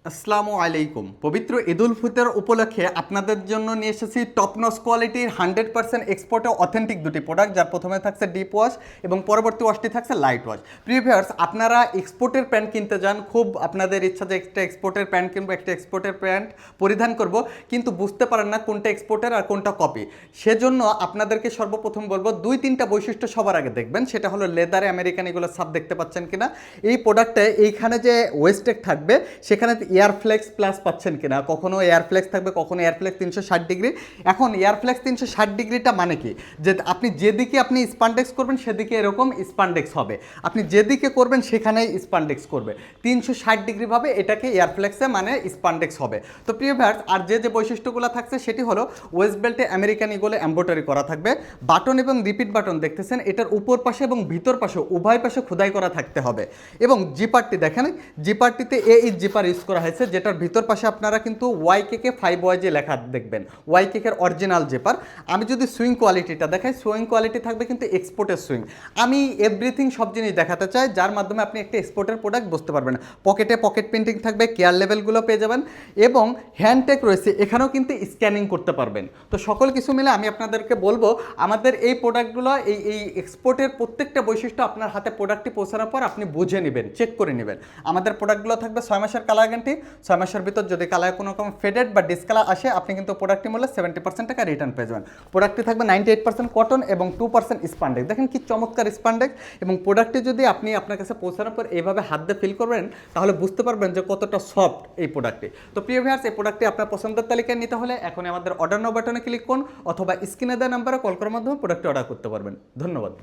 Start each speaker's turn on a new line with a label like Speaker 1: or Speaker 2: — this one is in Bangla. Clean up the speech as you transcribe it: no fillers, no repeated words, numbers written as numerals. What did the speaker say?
Speaker 1: আসসালামু আলাইকুম। পবিত্র ঈদুল ফিতর উপলক্ষে আপনাদের জন্য নিয়ে এসেছি টপনস কোয়ালিটির 100% এক্সপোর্টে অথেন্টিক দুটি প্রোডাক্ট, যার প্রথমে থাকছে ডিপ ওয়াশ এবং পরবর্তী ওয়াশটি থাকছে লাইট ওয়াশ। প্রিভিয়ার্স, আপনারা এক্সপোর্টের প্যান্ট কিনতে যান, খুব আপনাদের ইচ্ছা যে একটা এক্সপোর্টের প্যান্ট কিনবো, একটা এক্সপোর্টের প্যান্ট পরিধান করব, কিন্তু বুঝতে পারেন না কোনটা এক্সপোর্টের আর কোনটা কপি। সেজন্য আপনাদেরকে সর্বপ্রথম বলবো 2-3টা বৈশিষ্ট্য সবার আগে দেখবেন। সেটা হলো লেদারে আমেরিকান, এগুলো সাব দেখতে পাচ্ছেন কিনা, এই প্রোডাক্টে এইখানে যে ওয়েস্টেক থাকবে সেখানে এয়ারফ্লেক্স প্লাস পাচ্ছেন কিনা, কখনো এয়ারফ্লেক্স থাকবে, কখনো এয়ারফ্লেক্স 360 ডিগ্রি। এখন এয়ারফ্লেক্স 360 ডিগ্রিটা মানে কি, যে আপনি যেদিকে আপনি স্পান্ডেক্স করবেন সেদিকে এরকম স্পান্ডেক্স হবে, আপনি যেদিকে করবেন সেখানেই স্পান্ডেক্স করবে। 360 ডিগ্রি ভাবে এটাকে এয়ারফ্লেক্সে মানে স্পান্ডেক্স হবে। তো প্রিয় ভিউয়ার্স, আর যে বৈশিষ্ট্যগুলো থাকছে সেটি হলো ওয়েস্ট বেল্টে আমেরিকান ইগলে এমব্রয়ডারি করা থাকবে, বাটন এবং রিপিট বাটন দেখতেছেন, এটার উপর পাশে এবং ভিতর পাশে উভয় পাশে খোদাই করা থাকতে হবে। এবং জিপারটি দেখেন, জিপারটিতে জিপার ইউজ করা হয়েছে, যেটার ভিতর পাশে আপনারা কিন্তু ওয়াইকেকে 5 যে লেখা দেখবেন, ওয়াইকেকের অরিজিনাল জিপার। আমি যদি সুইং কোয়ালিটিটা দেখাই, সুইং কোয়ালিটি থাকবে কিন্তু এক্সপোর্টের সুইং। আমি এভরিথিং সব জিনিস দেখাতে চাই যার মাধ্যমে আপনি একটা এক্সপোর্টের প্রোডাক্ট বুঝতে পারবেন। পকেটে পকেট প্রিন্টিং থাকবে, কেয়ার লেভেলগুলো পেয়ে যাবেন এবং হ্যান্ডটেক রয়েছে, এখানেও কিন্তু স্ক্যানিং করতে পারবেন। তো সকল কিছু মিলে আমি আপনাদেরকে বলবো আমাদের এই প্রোডাক্টগুলো, এই এক্সপোর্টের প্রত্যেকটা বৈশিষ্ট্য আপনার হাতে প্রোডাক্টটি পৌঁছানোর পর আপনি বুঝে নেবেন, চেক করে নেবেন। আমাদের প্রোডাক্টগুলো থাকবে 6 মাসের কালার গ্যারান্টি। 6 মাসের ভিতর যদি কালার কোনো রকম ফেডেড বা ডিসকালার আসে, আপনি কিন্তু প্রোডাক্টটি মূল্যে 70% টাকা রিটার্ন পেয়ে যাবেন। প্রোডাক্টটি থাকবে 98% কটন এবং 2% স্পান্ডেক্স। দেখেন কি চমৎকার স্পান্ডেক্স, এবং প্রোডাক্টটি যদি আপনি আপনার কাছে পৌঁছানোর পর এইভাবে হাত দিয়ে ফিল করবেন তাহলে বুঝতে পারবেন যে কতটা সফট এই প্রোডাক্টটি। তো প্রিয় ভিউয়ার্স, এই প্রোডাক্টটি আপনার পছন্দের তালিকায় নিতে হলে এখন আমাদের অর্ডার নাও বাটনে ক্লিক করুন অথবা স্ক্রিনে দেওয়া নাম্বারে কল করার মাধ্যমে প্রোডাক্টটি অর্ডার করতে পারবেন। ধন্যবাদ।